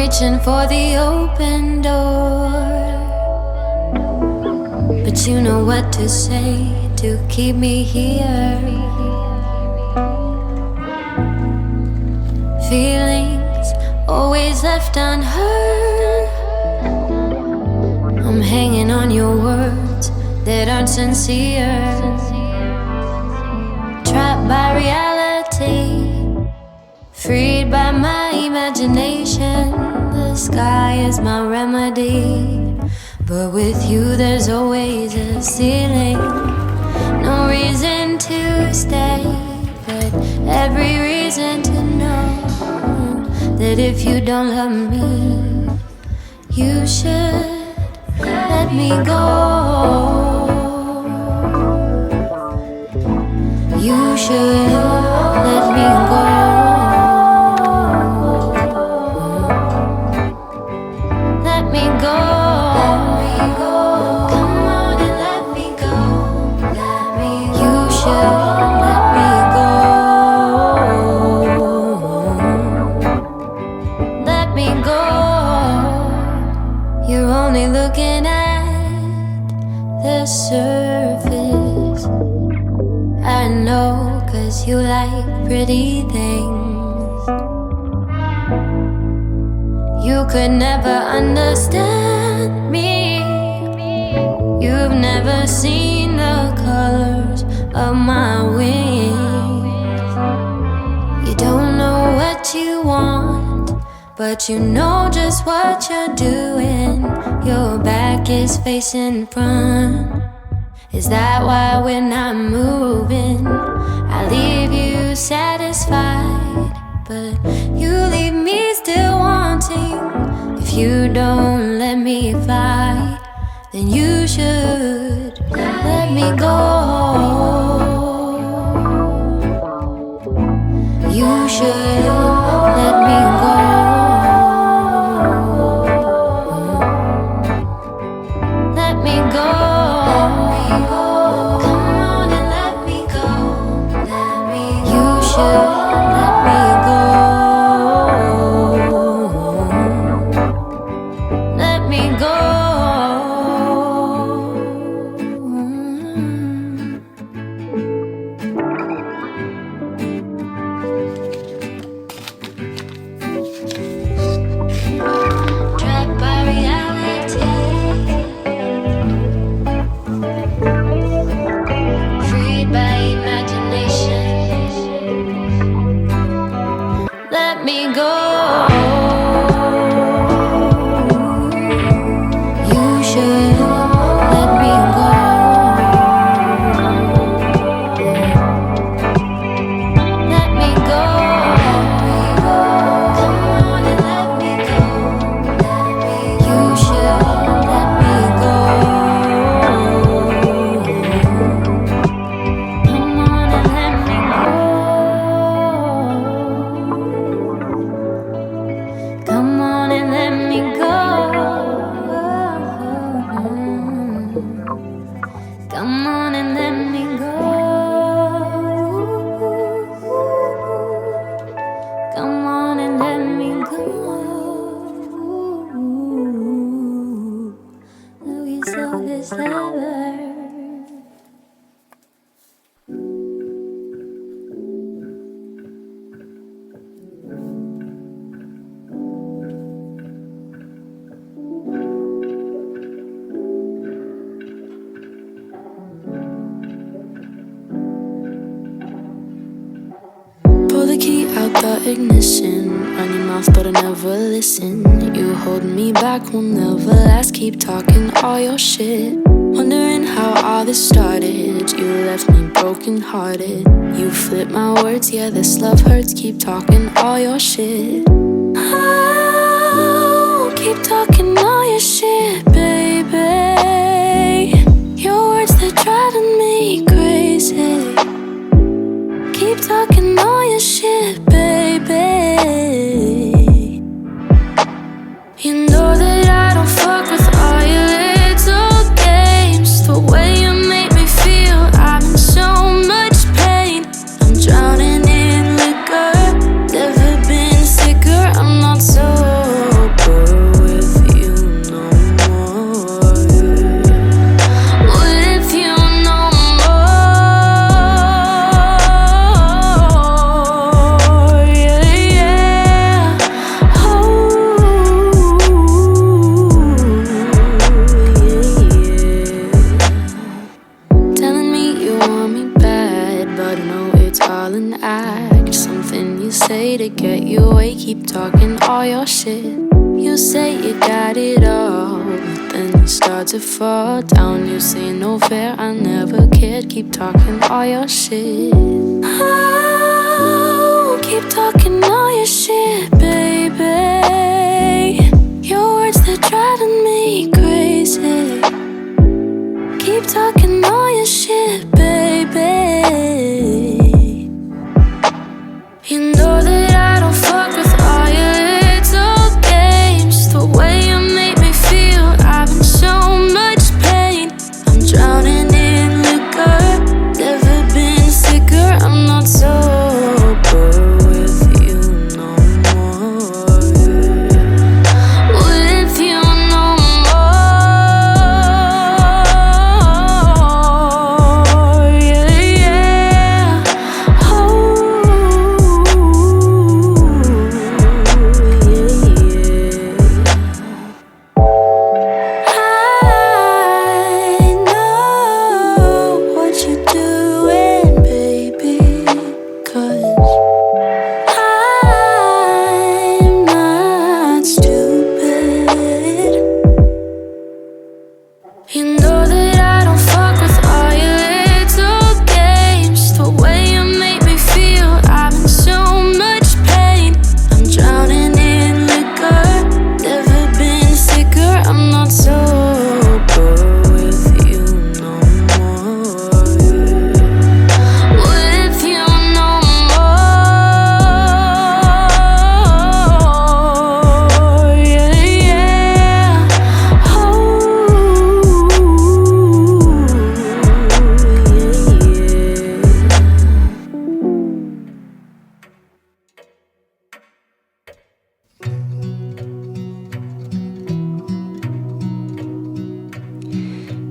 reaching for the open door, but you know what to say to keep me here. Feelings always left unheard. I'm hanging on your words that aren't sincere. Trapped by reality, freed by my imagination. The sky is my remedy, but with you there's always a ceiling. No reason to stay, but every reason to know that if you don't love me, you should let me go. You should let me go. Let me go. Come on and let me go. You should let me go. Let me go. You're only looking at the surface. I know, 'cause you like pretty things. You could never understand me. You've never seen the colors of my wings. You don't know what you want, but you know just what you're doing. Your back is facing front. Is that why we're not moving? I leave you satisfied, but you leave me still wanting. If you don't let me fly, then you should let me go. You should let me go. Let me go. Come on and let me go. You should let me go. Let me go. Trapped by reality, freed by imagination. Let me go. You should let me go. Let me go. Come on and let me go. You should let me go. Come on and let me go. Come on and let me go. Come on and let me go. Come on and let me go. We saw this ever. Pull the key out the ignition. Run your mouth but I never listen. You hold me back, will never last. Keep talking all your shit. Wondering how all this started. You left me broken hearted. You flip my words, yeah this love hurts. Keep talking all your shit. Oh, keep talking all your shit, baby. Your words that driving me crazy. Keep talking all your shit, baby. You know that I don't fuck with all your little games. The way you make me feel, I'm in so much pain. I'm drowning in liquor, never been sicker. I'm not sober. say to get you away. Keep talking all your shit. You say you got it all, but then you start to fall down. You say no fair, I never cared. Keep talking all your shit. Oh, keep talking all your shit, baby. Your words, they're driving me crazy. Keep talking all your shit, baby. You know that I don't fuck with all your little games. The way you make me feel, I'm in so much pain. I'm drowning in liquor, never been sicker. I'm not sober with you no more. With you no more. Yeah, yeah. Oh, yeah, yeah. I know what you're doing, baby, 'cause I'm not stupid. You know that I don't fuck with all your little games. The way you make me feel, I'm in so much pain. I'm drowning in liquor, never been sicker. I'm not sober with you no more. With you no more. Yeah, yeah. Oh,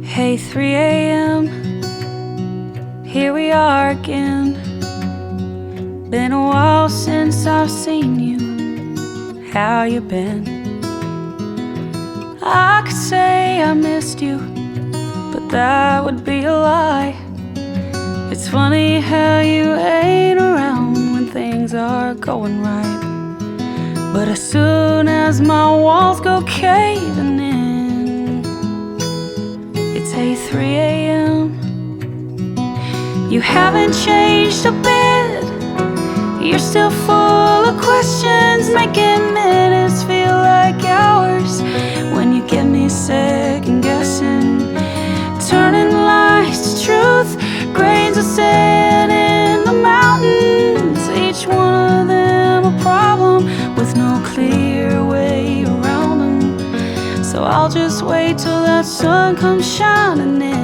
Hey, 3 a.m. Here we are again. Been a while since I've seen you. How you been? I could say I missed you, but that would be a lie. It's funny how you ain't around when things are going right. But as soon as my walls go caving in, it's 3 a.m. You haven't changed a bit. You're still full of questions, making minutes feel like hours. When you get me second guessing, turning lies to truth, grains of sand in the mountains. Each one of them a problem with no clear way around them. So I'll just wait till that sun comes shining in,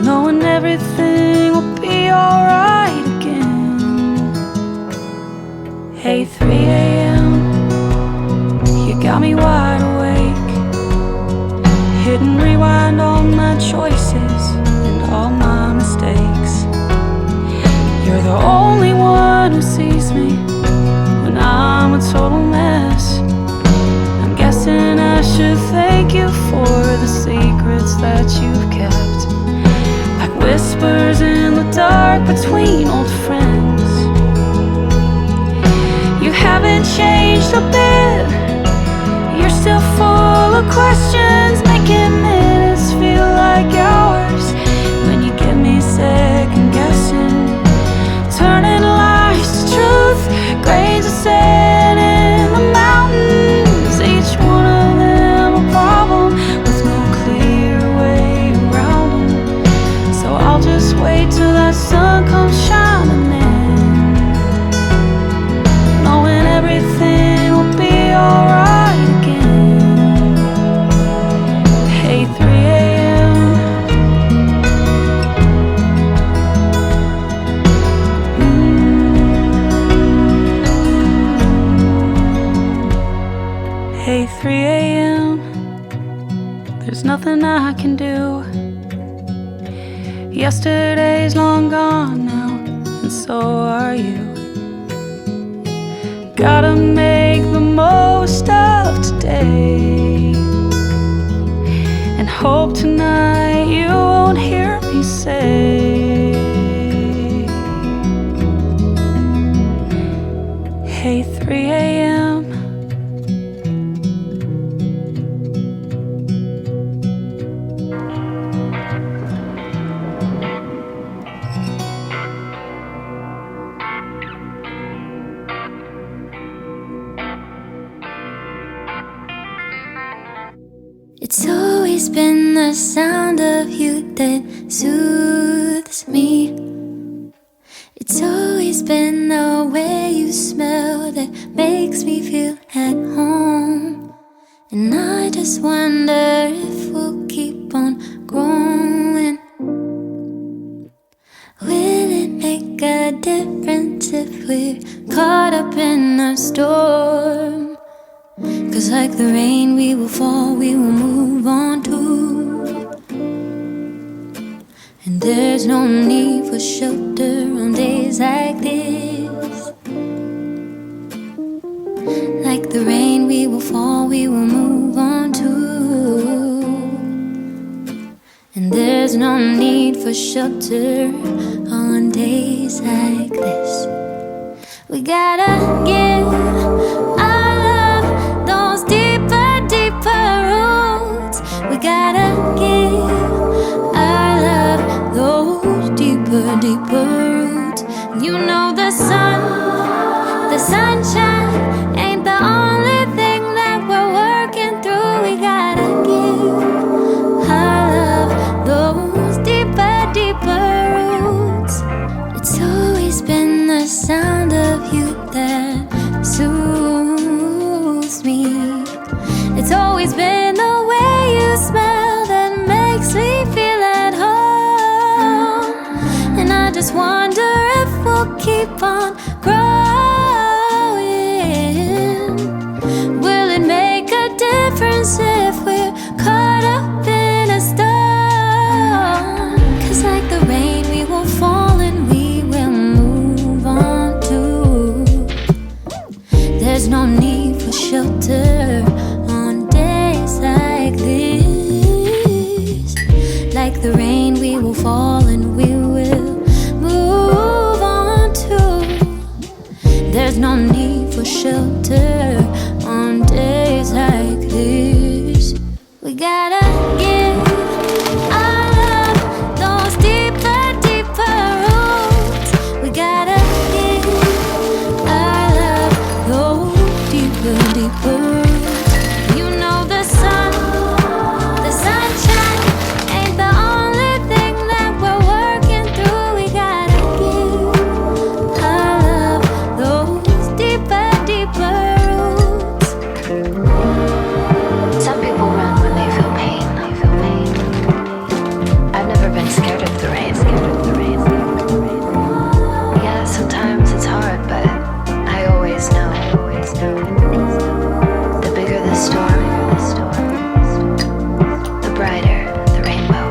knowing everything will be alright again. Hey, 3 a.m. You got me wide awake, hitting rewind on my choices and all my mistakes. You're the only one who sees me when I'm a total mess. I'm guessing I should thank you for the secrets that you've kept, like whispers in the dark between old friends. You haven't changed a bit. You're still full of questions, making minutes feel like hours. When you get me second guessing, turning lies to truth, grains of sand in the mountains. Each one of them a problem with no clear way around them. So I'll just wait till that sun comes shining in, knowing everything will be alright again. Hey, 3 a.m. Hey, 3 a.m. There's nothing I can do. Yesterday's long gone now, and so are you. Gotta make the most of today, and hope tonight you won't hear me say Hey, 3 a.m. It's always been the sound of you that soothes me. It's always been the way you smell that makes me feel at home. And I just wonder if we'll keep on growing. Will it make a difference if we're caught up in a storm? 'Cause like the rain we will fall, we will move on too. And there's no need for shelter on days like this. Like the rain we will fall, we will move on too. And there's no need for shelter on days like this. We gotta give our love those deeper, deeper roots. We gotta give our love those deeper, deeper roots. You know the sunshine ain't the only thing that we're working through. We gotta give our love those deeper, deeper roots. It's always been the sound of you that soothes me. It's always been the way you smell that makes me feel at home. And I just wonder if we'll keep on growing. Will it make a difference if we're caught up in a storm? 'Cause like the rain we will fall and we will move on too. There's no need for shelter on days like this. Like the rain we will fall and we will move on too. There's no need for shelter on days like this. We gotta give our love those deeper, deeper roots. We gotta give our love those deeper, deeper roots. You know the sunshine ain't the only thing that we're working through. We gotta give our love those deeper, deeper roots. Some people run when they feel pain. I've never been scared of the rain. Yeah, sometimes it's hard, but I always know. The bigger the storm, the brighter the rainbow.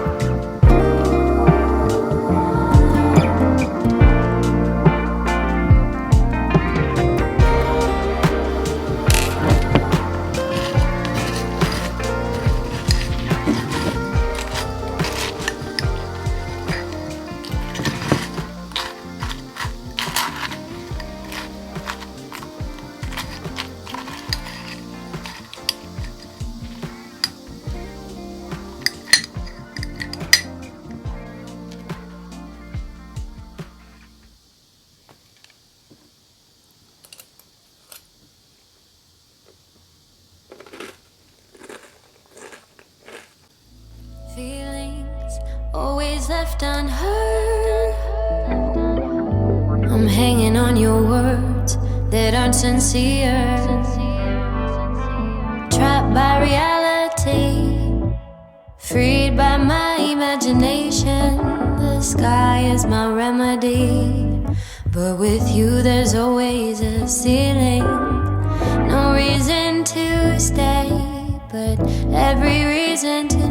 Feelings always left unheard. I'm hanging on your words that aren't sincere. Trapped by reality, freed by my imagination. The sky is my remedy, but with you there's always a ceiling. No reason to stay, but every reason to